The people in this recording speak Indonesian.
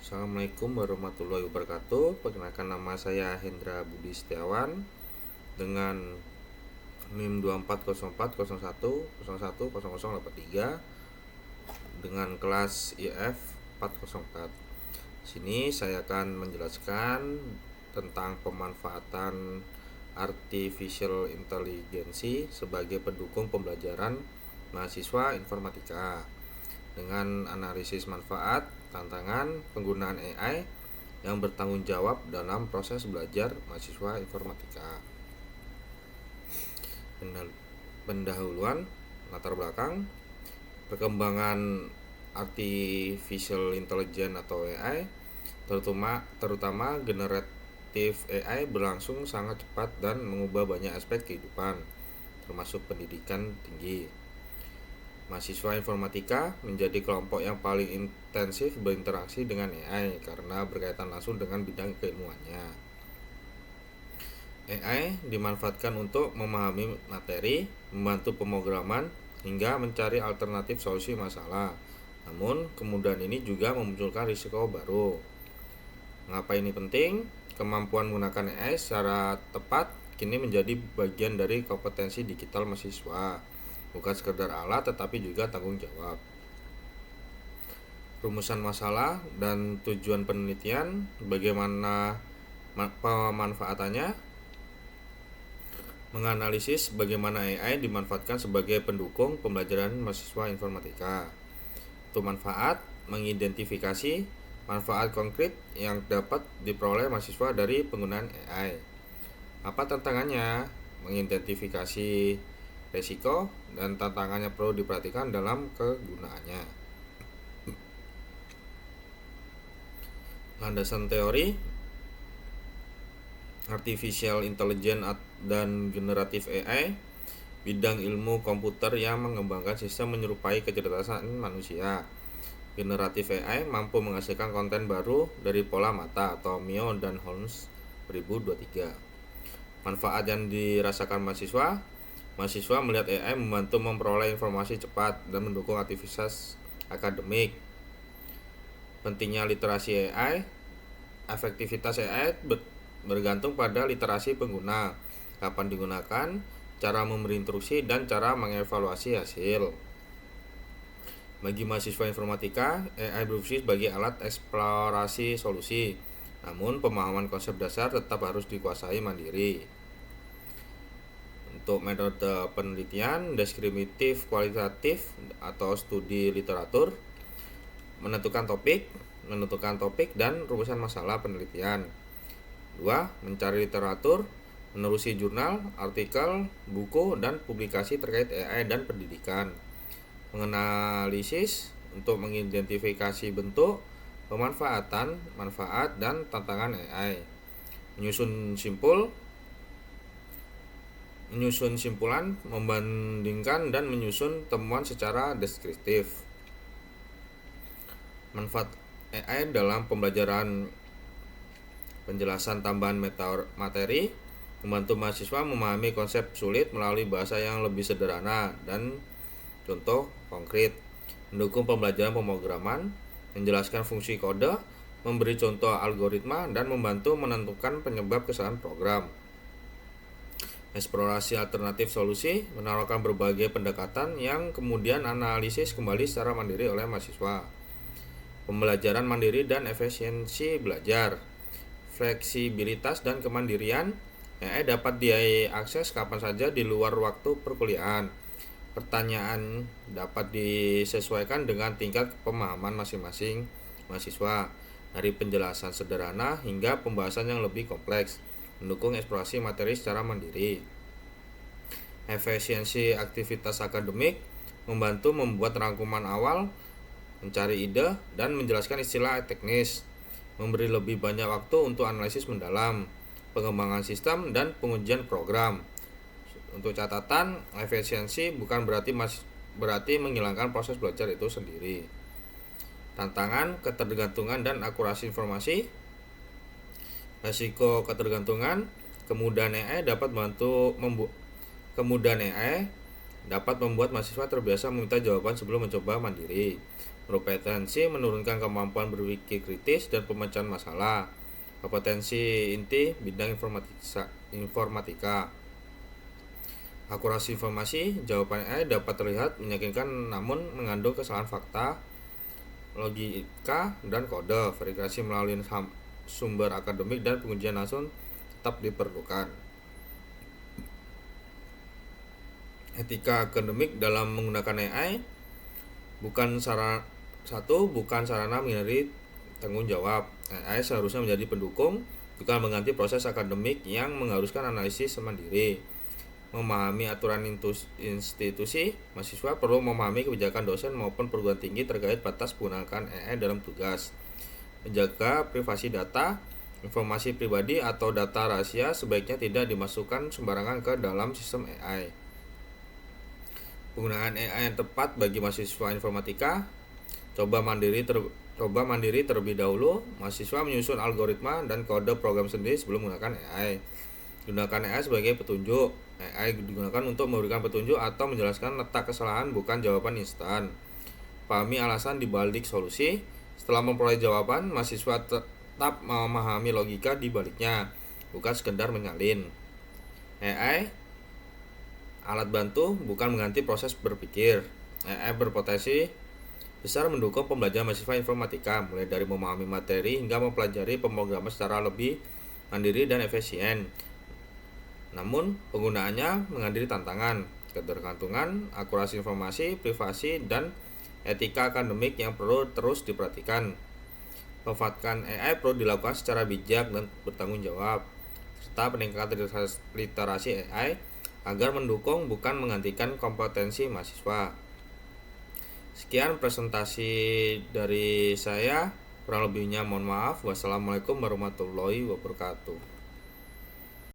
Assalamualaikum warahmatullahi wabarakatuh. Perkenalkan, nama saya Hendra Budi Setiawan dengan NIM 240401010083 dengan kelas IF 404. Sini saya akan menjelaskan tentang pemanfaatan artificial intelligence sebagai pendukung pembelajaran mahasiswa informatika dengan analisis manfaat, tantangan penggunaan AI yang bertanggung jawab dalam proses belajar mahasiswa informatika. Pendahuluan, latar belakang perkembangan artificial intelligence atau AI, terutama generatif AI berlangsung sangat cepat dan mengubah banyak aspek kehidupan, termasuk pendidikan tinggi. Mahasiswa informatika menjadi kelompok yang paling intensif berinteraksi dengan AI karena berkaitan langsung dengan bidang keilmuannya. AI dimanfaatkan untuk memahami materi, membantu pemrograman, hingga mencari alternatif solusi masalah. Namun, kemudahan ini juga memunculkan risiko baru. Mengapa ini penting? Kemampuan menggunakan AI secara tepat kini menjadi bagian dari kompetensi digital mahasiswa, bukan sekedar alat tetapi juga tanggung jawab. Rumusan masalah dan tujuan penelitian, bagaimana pemanfaatannya, menganalisis bagaimana AI dimanfaatkan sebagai pendukung pembelajaran mahasiswa informatika. Untuk manfaat, mengidentifikasi manfaat konkret yang dapat diperoleh mahasiswa dari penggunaan AI. Apa tantangannya? Mengidentifikasi resiko dan tantangannya perlu diperhatikan dalam kegunaannya. Landasan teori artificial intelligence dan generatif AI, bidang ilmu komputer yang mengembangkan sistem menyerupai kecerdasan manusia. Generatif AI mampu menghasilkan konten baru dari pola mata atau Mio dan Holmes 2023. Manfaat yang dirasakan mahasiswa melihat AI membantu memperoleh informasi cepat dan mendukung aktivitas akademik. Pentingnya literasi AI, efektivitas AI bergantung pada literasi pengguna, kapan digunakan, cara memberi instruksi, dan cara mengevaluasi hasil. Bagi mahasiswa informatika, AI berfungsi sebagai alat eksplorasi solusi, namun pemahaman konsep dasar tetap harus dikuasai mandiri. Untuk metode penelitian, deskriptif kualitatif atau studi literatur, menentukan topik dan rumusan masalah penelitian. 2. Mencari literatur, menelusuri jurnal, artikel, buku, dan publikasi terkait AI dan pendidikan. Menganalisis untuk mengidentifikasi bentuk, pemanfaatan, manfaat, dan tantangan AI. Menyusun simpulan, membandingkan, dan menyusun temuan secara deskriptif. Manfaat AI dalam pembelajaran: penjelasan tambahan materi, membantu mahasiswa memahami konsep sulit melalui bahasa yang lebih sederhana dan contoh konkret, mendukung pembelajaran pemrograman, menjelaskan fungsi kode, memberi contoh algoritma, dan membantu menentukan penyebab kesalahan program. Eksplorasi alternatif solusi, menawarkan berbagai pendekatan yang kemudian analisis kembali secara mandiri oleh mahasiswa. Pembelajaran mandiri dan efisiensi belajar, fleksibilitas dan kemandirian, AI dapat diakses kapan saja di luar waktu perkuliahan. Pertanyaan dapat disesuaikan dengan tingkat pemahaman masing-masing mahasiswa, dari penjelasan sederhana hingga pembahasan yang lebih kompleks, mendukung eksplorasi materi secara mandiri. Efisiensi aktivitas akademik, membantu membuat rangkuman awal, mencari ide, dan menjelaskan istilah teknis, memberi lebih banyak waktu untuk analisis mendalam, pengembangan sistem, dan pengujian program. Untuk catatan, efisiensi bukan berarti menghilangkan proses belajar itu sendiri. Tantangan, ketergantungan, dan akurasi informasi. Risiko ketergantungan, kemudahan AI dapat membuat mahasiswa terbiasa meminta jawaban sebelum mencoba mandiri. Berkompetensi menurunkan kemampuan berpikir kritis dan pemecahan masalah. Kompetensi inti bidang informatika. Akurasi informasi, jawaban AI dapat terlihat meyakinkan namun mengandung kesalahan fakta, logika, dan kode. Verifikasi melalui sumber akademik dan pengujian langsung tetap diperlukan. Etika akademik dalam menggunakan AI bukan sarana menghindari tanggung jawab. AI seharusnya menjadi pendukung, bukan mengganti proses akademik yang mengharuskan analisis mandiri. Memahami aturan institusi, mahasiswa perlu memahami kebijakan dosen maupun perguruan tinggi terkait batas penggunaan AI dalam tugas. Menjaga privasi data, informasi pribadi atau data rahasia sebaiknya tidak dimasukkan sembarangan ke dalam sistem AI. Penggunaan AI yang tepat bagi mahasiswa informatika. Coba mandiri terlebih dahulu. Mahasiswa menyusun algoritma dan kode program sendiri sebelum menggunakan AI. Gunakan AI sebagai petunjuk. AI digunakan untuk memberikan petunjuk atau menjelaskan letak kesalahan, bukan jawaban instan. Pahami alasan dibalik solusi. Setelah memperoleh jawaban, mahasiswa tetap memahami logika di baliknya, bukan sekedar menyalin. AI alat bantu, bukan mengganti proses berpikir. AI berpotensi besar mendukung pembelajaran mahasiswa informatika, mulai dari memahami materi hingga mempelajari pemrograman secara lebih mandiri dan efisien. Namun, penggunaannya menghadapi tantangan, ketergantungan, akurasi informasi, privasi, dan etika akademik yang perlu terus diperhatikan. Pemanfaatan AI perlu dilakukan secara bijak dan bertanggung jawab, serta peningkatan literasi AI agar mendukung bukan menggantikan kompetensi mahasiswa. Sekian presentasi dari saya, kurang lebihnya mohon maaf. Wassalamualaikum warahmatullahi wabarakatuh.